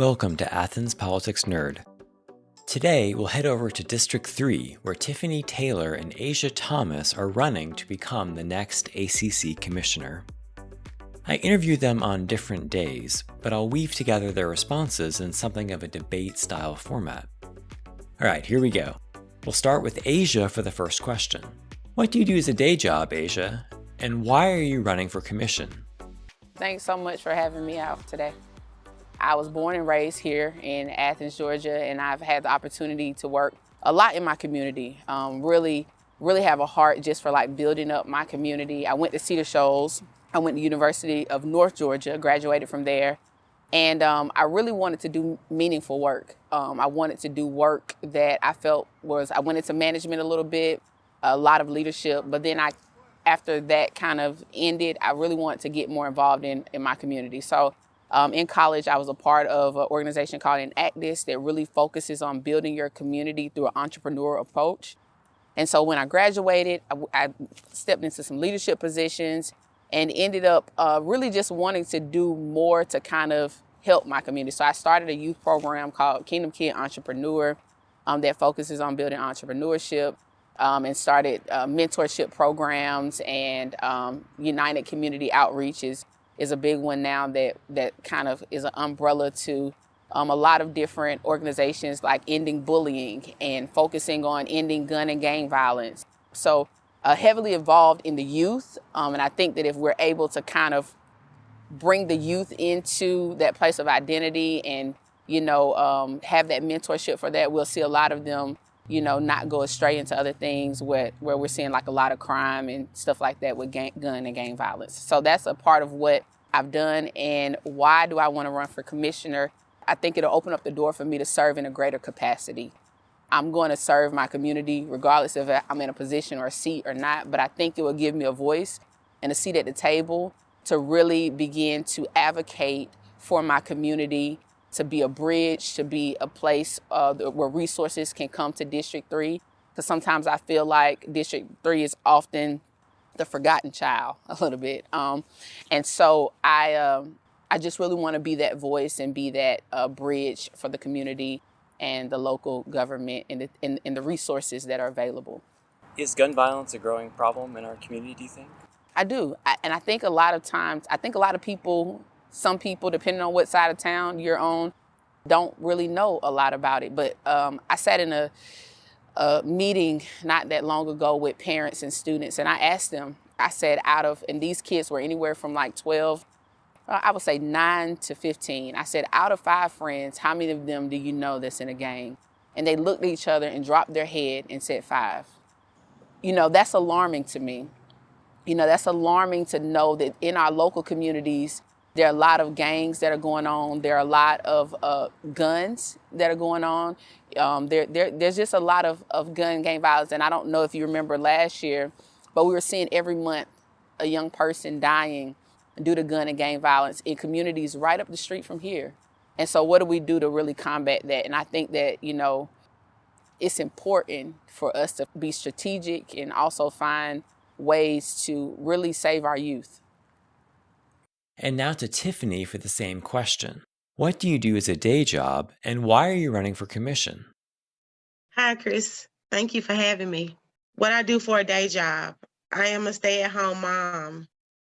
Welcome to Athens Politics Nerd. Today, we'll head over to District 3, where Tiffany Taylor and Asia Thomas are running to become the next ACC Commissioner. I interviewed them on different days, but I'll weave together their responses in something of a debate-style format. Alright, here we go. We'll start with Asia for the first question. What do you do as a day job, Asia? And why are you running for commission? Thanks so much for having me out today. I was born and raised here in Athens, Georgia, and I've had the opportunity to work a lot in my community. Really have a heart just for building up my community. I went to Cedar Shoals. I went to University of North Georgia, graduated from there. And I really wanted to do meaningful work. I wanted to do work that I felt I went into management a little bit, a lot of leadership, but then after that kind of ended, I really wanted to get more involved in my community. So in college, I was a part of an organization called Enactus that really focuses on building your community through an entrepreneurial approach. And so when I graduated, I stepped into some leadership positions and ended up really just wanting to do more to kind of help my community. So I started a youth program called Kingdom Kid Entrepreneur that focuses on building entrepreneurship and started mentorship programs, and United Community Outreach is a big one now that kind of is an umbrella to a lot of different organizations like ending bullying and focusing on ending gun and gang violence. So heavily involved in the youth. And I think that if we're able to kind of bring the youth into that place of identity and, have that mentorship for that, we'll see a lot of them, not go astray into other things where we're seeing a lot of crime and stuff like that with gun and gang violence. So that's a part of what I've done. And why do I want to run for commissioner? I think it'll open up the door for me to serve in a greater capacity. I'm going to serve my community regardless if I'm in a position or a seat or not, but I think it will give me a voice and a seat at the table to really begin to advocate for my community, to be a bridge, to be a place where resources can come to District 3. Because sometimes I feel like District 3 is often the forgotten child a little bit. And so I just really want to be that voice and be that bridge for the community and the local government and the resources that are available. Is gun violence a growing problem in our community, do you think? I do. And I think a lot of people, some people, depending on what side of town you're on, don't really know a lot about it. But I sat in a meeting not that long ago with parents and students, and I asked them, I said, and these kids were anywhere from 12, I would say 9 to 15. I said, out of 5 friends, how many of them do you know that's in a gang? And they looked at each other and dropped their head and said 5. That's alarming to me. That's alarming to know that in our local communities, there are a lot of gangs that are going on. There are a lot of guns that are going on. There's just a lot of gun gang violence. And I don't know if you remember last year, but we were seeing every month a young person dying due to gun and gang violence in communities right up the street from here. And so what do we do to really combat that? And I think that, it's important for us to be strategic and also find ways to really save our youth. And now to Tiffany for the same question. What do you do as a day job, and why are you running for commission? Hi, Chris. Thank you for having me. What I do for a day job, I am a stay-at-home mom.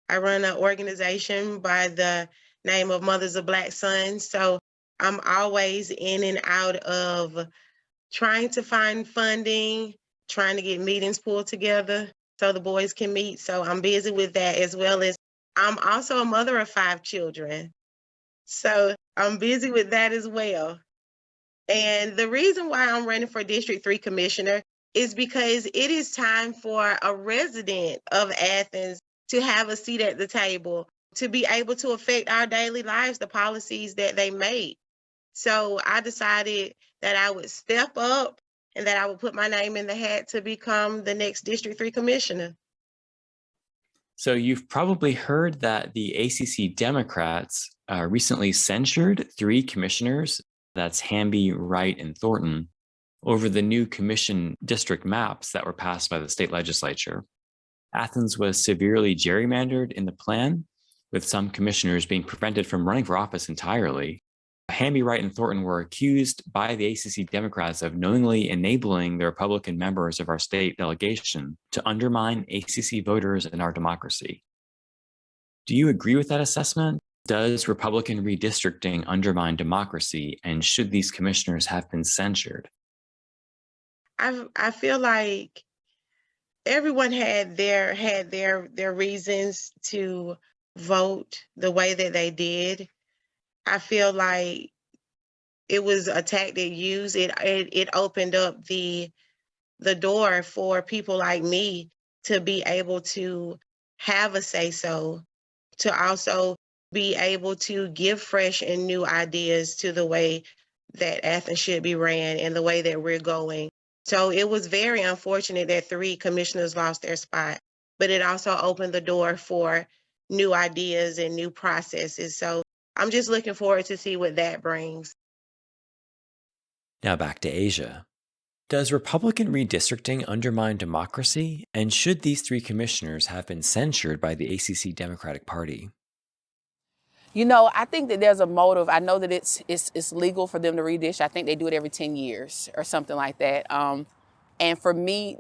I run an organization by the name of Mothers of Black Sons. So I'm always in and out of trying to find funding, trying to get meetings pulled together so the boys can meet. So I'm busy with that, as well as I'm also a mother of 5 children. So I'm busy with that as well. And the reason why I'm running for District 3 Commissioner is because it is time for a resident of Athens to have a seat at the table, to be able to affect our daily lives, the policies that they make. So I decided that I would step up and that I would put my name in the hat to become the next District 3 Commissioner. So you've probably heard that the ACC Democrats recently censured 3 commissioners, that's Hamby, Wright, and Thornton, over the new commission district maps that were passed by the state legislature. Athens was severely gerrymandered in the plan, with some commissioners being prevented from running for office entirely. Hamby, Wright, and Thornton were accused by the ACC Democrats of knowingly enabling the Republican members of our state delegation to undermine ACC voters and our democracy. Do you agree with that assessment? Does Republican redistricting undermine democracy, and should these commissioners have been censured? I feel like everyone had their reasons to vote the way that they did. I feel like it was a tactic used. It opened up the door for people like me to be able to have a say so, to also be able to give fresh and new ideas to the way that Athens should be ran and the way that we're going. So it was very unfortunate that 3 commissioners lost their spot, but it also opened the door for new ideas and new processes. So I'm just looking forward to see what that brings. Now back to Asia. Does Republican redistricting undermine democracy, and should these 3 commissioners have been censured by the ACC Democratic Party? I think that there's a motive. I know that it's legal for them to redistrict. I think they do it every 10 years or something like that. And for me,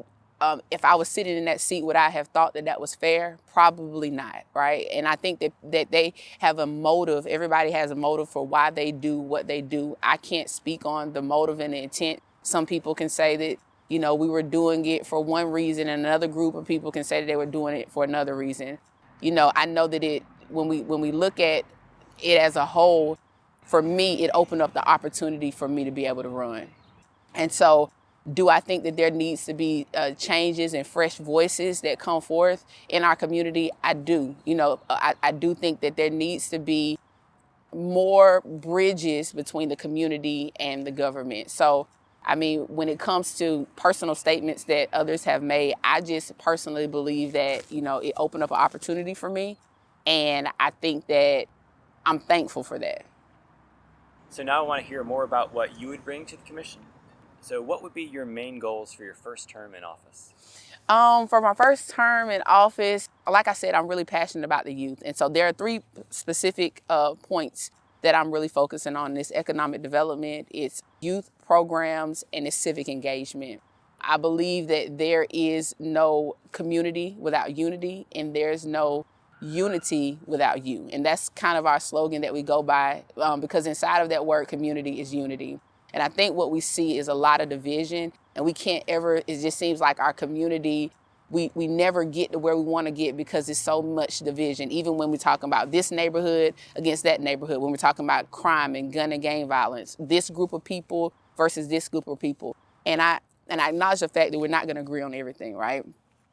if I was sitting in that seat, would I have thought that that was fair? Probably not, right? And I think that they have a motive. Everybody has a motive for why they do what they do. I can't speak on the motive and the intent. Some people can say that, we were doing it for one reason, and another group of people can say that they were doing it for another reason. I know that when we look at it as a whole, for me, it opened up the opportunity for me to be able to run. And so do I think that there needs to be changes and fresh voices that come forth in our community? I do. I do think that there needs to be more bridges between the community and the government. So, when it comes to personal statements that others have made, I just personally believe that, it opened up an opportunity for me. And I think that I'm thankful for that. So now I want to hear more about what you would bring to the commission. So what would be your main goals for your first term in office? For my first term in office, like I said, I'm really passionate about the youth. And so there are 3 specific points that I'm really focusing on. This economic development, it's youth programs, and it's civic engagement. I believe that there is no community without unity, and there's no unity without you. And that's kind of our slogan that we go by, because inside of that word community is unity. And I think what we see is a lot of division, and we can't ever, it just seems like our community, we never get to where we want to get because there's so much division. Even when we're talking about this neighborhood against that neighborhood, when we're talking about crime and gun and gang violence, this group of people versus this group of people. And I acknowledge the fact that we're not going to agree on everything, right?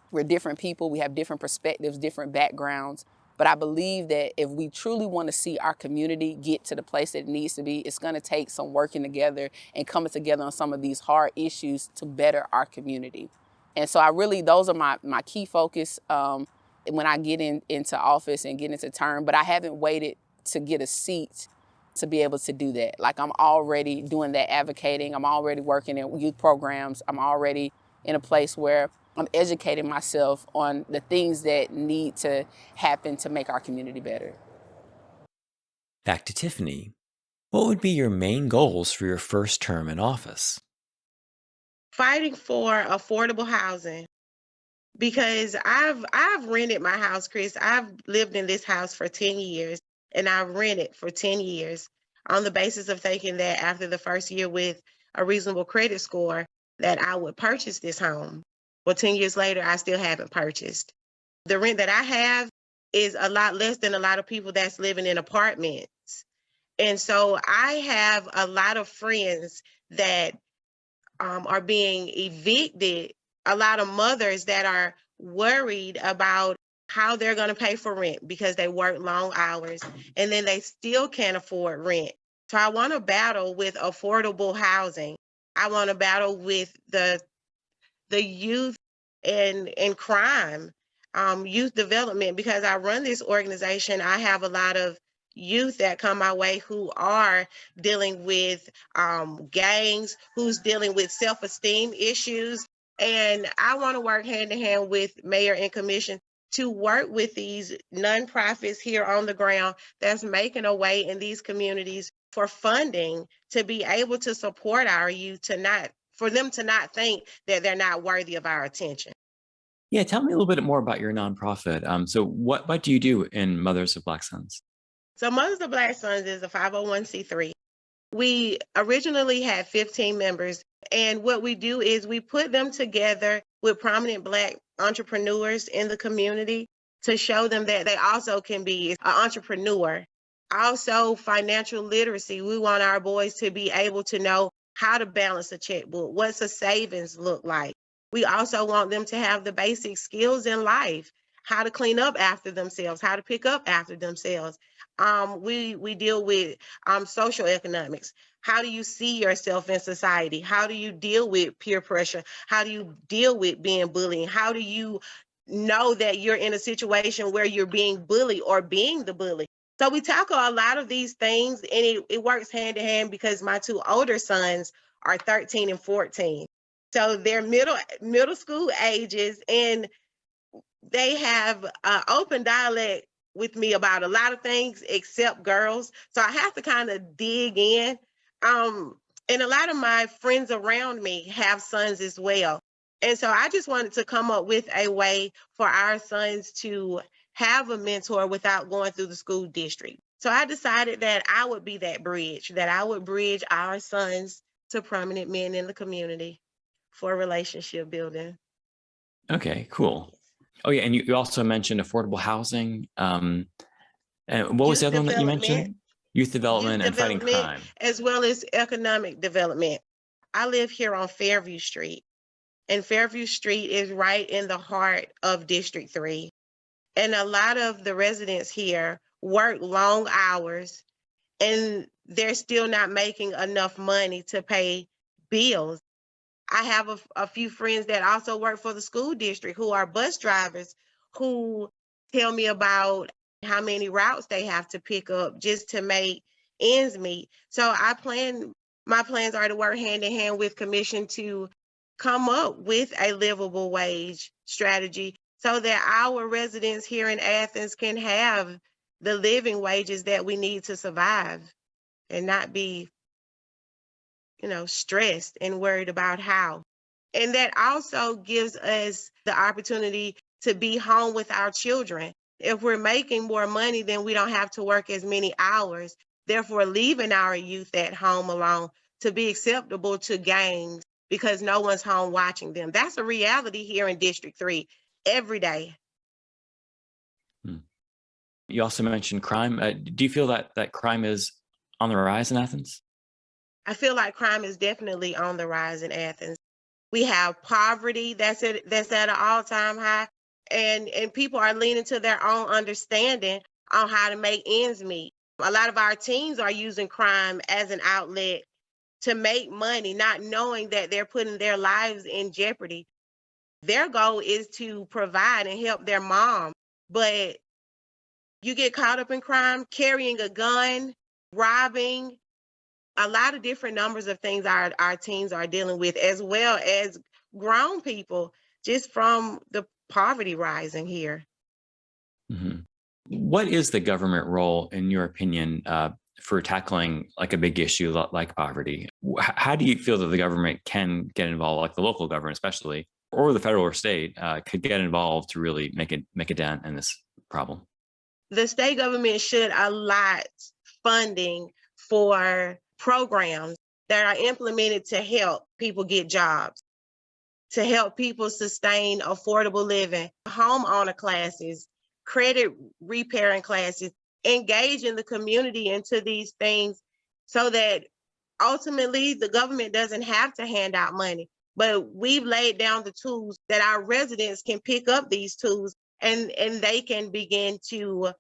We're different people, we have different perspectives, different backgrounds. But I believe that if we truly want to see our community get to the place that it needs to be, it's going to take some working together and coming together on some of these hard issues to better our community. And so those are my key focus when I get into office and get into term. But I haven't waited to get a seat to be able to do that. Like, I'm already doing that advocating. I'm already working in youth programs. I'm already in a place where I'm educating myself on the things that need to happen to make our community better. Back to Tiffany. What would be your main goals for your first term in office? Fighting for affordable housing, because I've rented my house, Chris. I've lived in this house for 10 years, and I've rented for 10 years on the basis of thinking that after the first year with a reasonable credit score that I would purchase this home. Well, 10 years later, I still haven't purchased. The rent that I have is a lot less than a lot of people that's living in apartments. And so I have a lot of friends that are being evicted, a lot of mothers that are worried about how they're going to pay for rent because they work long hours and then they still can't afford rent. So I want to battle with affordable housing. I want to battle with the youth and crime, youth development, because I run this organization. I have a lot of youth that come my way who are dealing with gangs, who's dealing with self-esteem issues. And I want to work hand in hand with mayor and commission to work with these nonprofits here on the ground that's making a way in these communities for funding to be able to support our youth, for them to not think that they're not worthy of our attention. Yeah, tell me a little bit more about your nonprofit. So what do you do in Mothers of Black Sons? So Mothers of Black Sons is a 501c3. We originally had 15 members, and what we do is we put them together with prominent Black entrepreneurs in the community to show them that they also can be an entrepreneur. Also, financial literacy. We want our boys to be able to know how to balance a checkbook, what's a savings look like. We also want them to have the basic skills in life, how to clean up after themselves, how to pick up after themselves. We deal with social economics. How do you see yourself in society? How do you deal with peer pressure? How do you deal with being bullied? How do you know that you're in a situation where you're being bullied or being the bully? So we tackle a lot of these things, and it works hand in hand because my two older sons are 13 and 14. So they're middle school ages, and they have open dialect with me about a lot of things except girls. So I have to kind of dig in. And a lot of my friends around me have sons as well. And so I just wanted to come up with a way for our sons to have a mentor without going through the school district. So I decided that I would be that bridge, that I would bridge our sons to prominent men in the community for relationship building. Okay, cool. Oh yeah, and you also mentioned affordable housing. And what was the other one that you mentioned? Youth development and fighting crime. As well as economic development. I live here on Fairview Street, and Fairview Street is right in the heart of District 3. And a lot of the residents here work long hours, and they're still not making enough money to pay bills. I have a few friends that also work for the school district who are bus drivers who tell me about how many routes they have to pick up just to make ends meet. So my plans are to work hand in hand with Commission to come up with a livable wage strategy so that our residents here in Athens can have the living wages that we need to survive and not be, stressed and worried about how. And that also gives us the opportunity to be home with our children. If we're making more money, then we don't have to work as many hours, therefore leaving our youth at home alone to be acceptable to games because no one's home watching them. That's a reality here in District 3 every day. You also mentioned crime. Do you feel that crime is on the rise in Athens? I feel like crime is definitely on the rise in Athens. We have poverty that's at an all-time high, and people are leaning to their own understanding on how to make ends meet. A lot of our teens are using crime as an outlet to make money, not knowing that they're putting their lives in jeopardy. Their goal is to provide and help their mom, but you get caught up in crime, carrying a gun, robbing, a lot of different numbers of things our teens are dealing with, as well as grown people, just from the poverty rising here. Mm-hmm. What is the government role, in your opinion, for tackling like a big issue like poverty? How do you feel that the government can get involved, like the local government especially, or the federal or state could get involved to really make a dent in this problem? The state government should allot funding for programs that are implemented to help people get jobs, to help people sustain affordable living, homeowner classes, credit repairing classes, engage in the community into these things so that ultimately the government doesn't have to hand out money. But we've laid down the tools that our residents can pick up these tools and they can begin to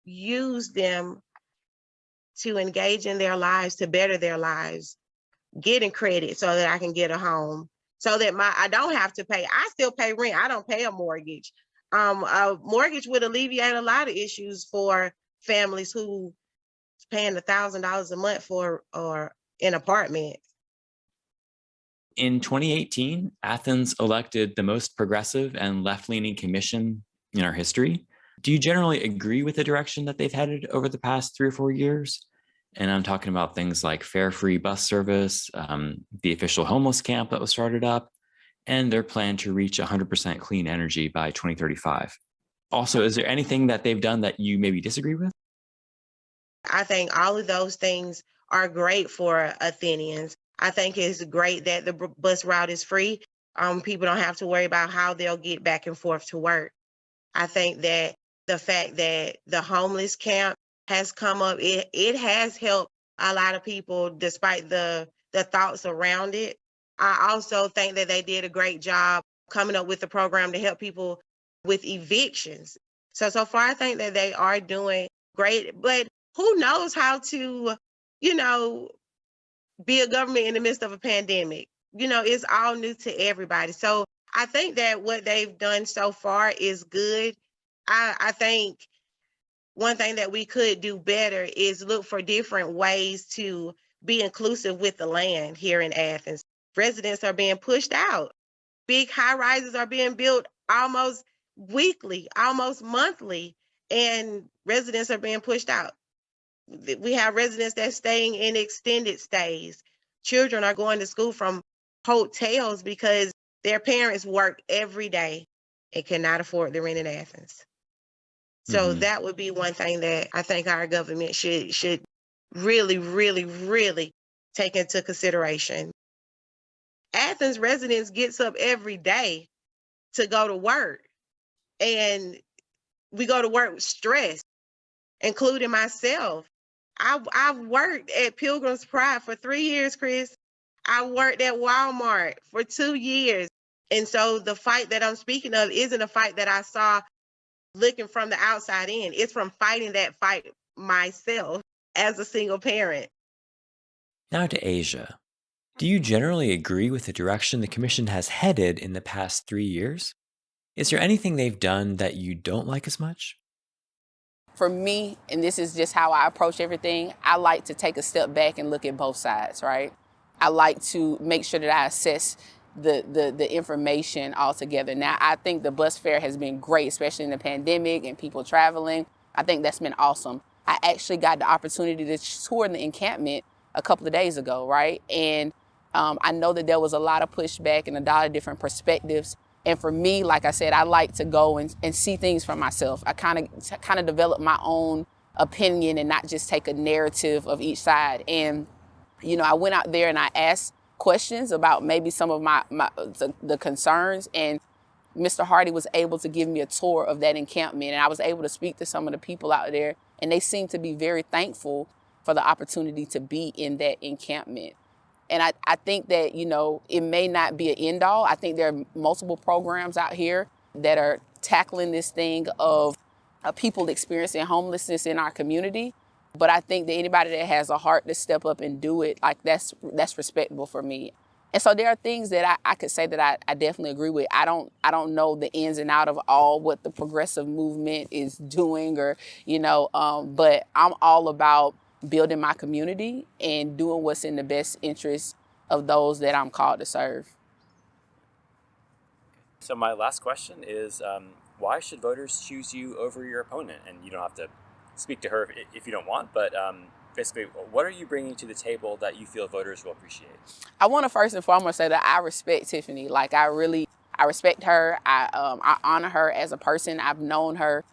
use them to engage in their lives, to better their lives, getting credit so that I can get a home, so that I don't have to pay. I still pay rent. I don't pay a mortgage. A mortgage would alleviate a lot of issues for families who paying $1,000 a month for or an apartment. In 2018, Athens elected the most progressive and left-leaning commission in our history. Do you generally agree with the direction that they've headed over the past 3 or 4 years? And I'm talking about things like fare-free bus service, the official homeless camp that was started up, and their plan to reach 100% clean energy by 2035. Also, is there anything that they've done that you maybe disagree with? I think all of those things are great for Athenians. I think it's great that the bus route is free. People don't have to worry about how they'll get back and forth to work. I think that the fact that the homeless camp has come up, it has helped a lot of people despite the thoughts around it. I also think that they did a great job coming up with a program to help people with evictions. So far I think that they are doing great, but who knows how to, you know, be a government in the midst of a pandemic. It's all new to everybody. So I think that what they've done so far is good. I think one thing that we could do better is look for different ways to be inclusive with the land here in Athens. Residents are being pushed out. Big high rises are being built almost weekly, almost monthly, and residents are being pushed out. We have residents that's staying in extended stays. Children are going to school from hotels because their parents work every day and cannot afford the rent in Athens. So Mhm. that would be one thing that I think our government should really, really, really take into consideration. Athens residents gets up every day to go to work, and we go to work with stress, including myself. I've worked at Pilgrim's Pride for 3 years, Chris. I worked at Walmart for 2 years. And so the fight that I'm speaking of isn't a fight that I saw looking from the outside in. It's from fighting that fight myself as a single parent. Now to Asia. Do you generally agree with the direction the Commission has headed in the past 3 years? Is there anything they've done that you don't like as much? For me, and this is just how I approach everything, I like to take a step back and look at both sides, right? I like to make sure that I assess the information altogether. Now, I think the bus fare has been great, especially in the pandemic and people traveling. I think that's been awesome. I actually got the opportunity to tour the encampment a couple of days ago, right? And I know that there was a lot of pushback and a lot of different perspectives. And for me, like I said, I like to go and see things for myself. I kind of develop my own opinion and not just take a narrative of each side. And I went out there and I asked questions about maybe some of the concerns, and Mr. Hardy was able to give me a tour of that encampment, and I was able to speak to some of the people out there, and they seemed to be very thankful for the opportunity to be in that encampment. And I think that, it may not be an end all. I think there are multiple programs out here that are tackling this thing of people experiencing homelessness in our community. But I think that anybody that has a heart to step up and do it, like that's respectable for me. And so there are things that I could say that I definitely agree with. I don't know the ins and out of all what the progressive movement is doing, or but I'm all about building my community and doing what's in the best interest of those that I'm called to serve. So my last question is, why should voters choose you over your opponent? And you don't have to speak to her if you don't want, but basically, what are you bringing to the table that you feel voters will appreciate? I want to first and foremost say that I respect Tiffany. Like I respect her. I honor her as a person. I've known her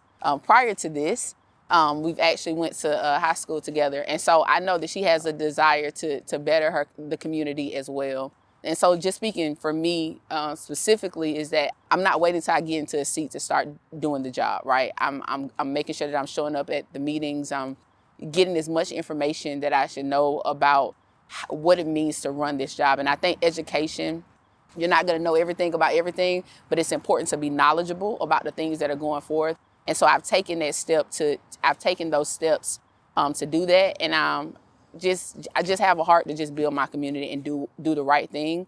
prior to this. We've actually went to high school together. And so I know that she has a desire to better the community as well. And so just speaking for me specifically is that I'm not waiting till I get into a seat to start doing the job, right? I'm making sure that I'm showing up at the meetings. I'm getting as much information that I should know about what it means to run this job. And I think education, you're not going to know everything about everything, but it's important to be knowledgeable about the things that are going forth. And so I've taken those steps to do that. And I just have a heart to just build my community and do the right thing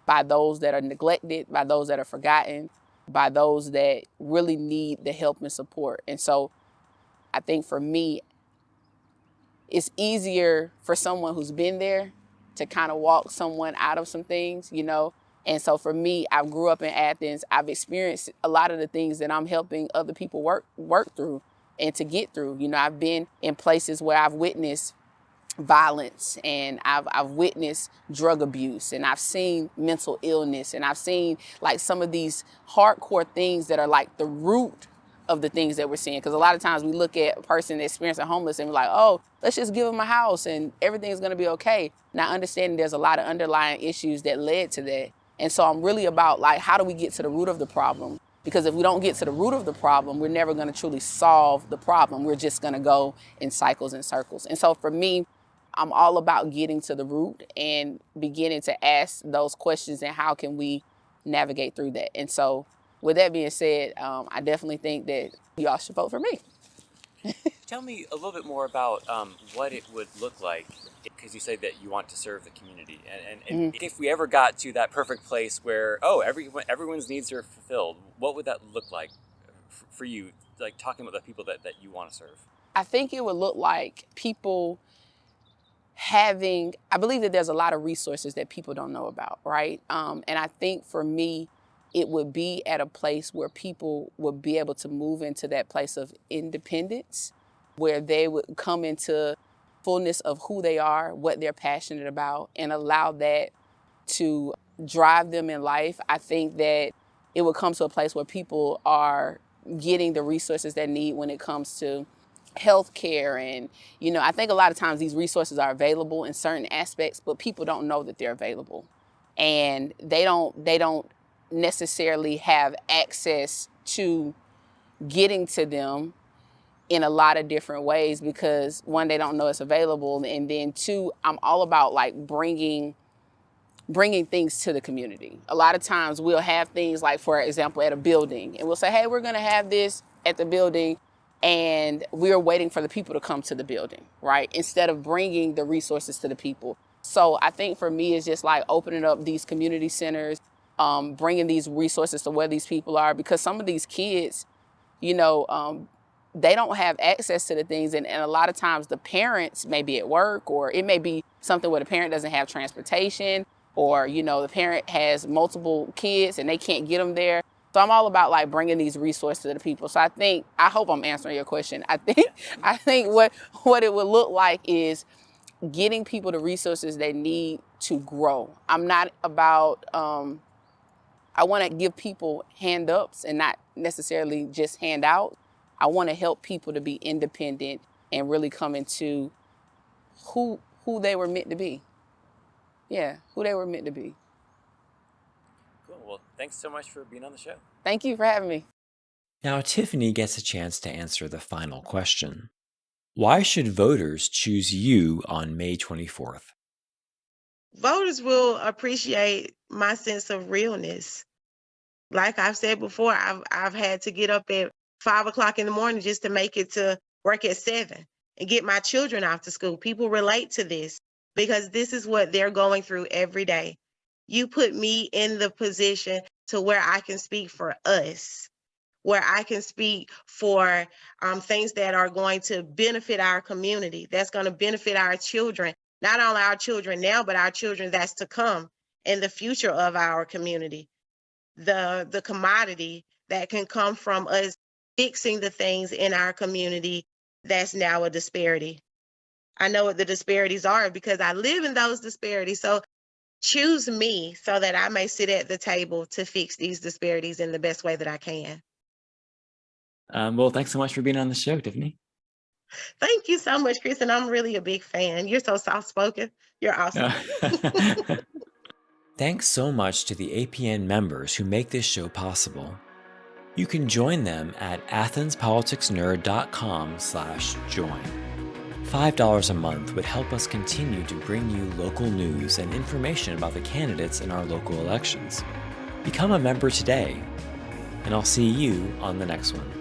by those that are neglected, by those that are forgotten, by those that really need the help and support. And so I think for me, it's easier for someone who's been there to kind of walk someone out of some things, And so for me, I grew up in Athens. I've experienced a lot of the things that I'm helping other people work through and to get through. I've been in places where I've witnessed violence, and I've witnessed drug abuse, and I've seen mental illness, and I've seen like some of these hardcore things that are like the root of the things that we're seeing. Because a lot of times we look at a person experiencing homeless and we're like, oh, let's just give them a house and everything's going to be okay. Now, understanding there's a lot of underlying issues that led to that. And so I'm really about like, how do we get to the root of the problem? Because if we don't get to the root of the problem, we're never going to truly solve the problem. We're just going to go in cycles and circles. And so for me, I'm all about getting to the root and beginning to ask those questions and how can we navigate through that. And so with that being said, I definitely think that y'all should vote for me. Tell me a little bit more about what it would look like, because you say that you want to serve the community. And if we ever got to that perfect place where, everyone's needs are fulfilled, what would that look like for you, like talking about the people that you want to serve? I think it would look like people I believe that there's a lot of resources that people don't know about, right? And I think for me, it would be at a place where people would be able to move into that place of independence, where they would come into fullness of who they are, what they're passionate about, and allow that to drive them in life. I think that it would come to a place where people are getting the resources they need when it comes to healthcare. And, I think a lot of times these resources are available in certain aspects, but people don't know that they're available. And they don't necessarily have access to getting to them in a lot of different ways because one, they don't know it's available. And then two, I'm all about like bringing things to the community. A lot of times we'll have things like, for example, at a building, and we'll say, hey, we're going to have this at the building, and we're waiting for the people to come to the building, right? Instead of bringing the resources to the people. So I think for me, it's just like opening up these community centers, bringing these resources to where these people are, because some of these kids, they don't have access to the things. And a lot of times the parents may be at work, or it may be something where the parent doesn't have transportation, or, the parent has multiple kids and they can't get them there. So I'm all about like bringing these resources to the people. So I hope I'm answering your question. I think what it would look like is getting people the resources they need to grow. I'm not about, I want to give people hand ups and not necessarily just hand out. I want to help people to be independent and really come into who they were meant to be. Yeah, who they were meant to be. Cool. Well, thanks so much for being on the show. Thank you for having me. Now Tiffany gets a chance to answer the final question. Why should voters choose you on May 24th? Voters will appreciate my sense of realness. Like I've said before, I've had to get up at 5 o'clock in the morning just to make it to work at 7 and get my children off to school. People relate to this because this is what they're going through every day. You put me in the position to where I can speak for us, where I can speak for things that are going to benefit our community, that's going to benefit our children, not only our children now, but our children that's to come in the future of our community. The commodity that can come from us fixing the things in our community that's now a disparity. I know what the disparities are because I live in those disparities. So choose me so that I may sit at the table to fix these disparities in the best way that I can. Well, thanks so much for being on the show, Tiffany. Thank you so much, Chris. And I'm really a big fan. You're so soft-spoken. You're awesome. Thanks so much to the APN members who make this show possible. You can join them at athenspoliticsnerd.com/join. $5 a month would help us continue to bring you local news and information about the candidates in our local elections. Become a member today, and I'll see you on the next one.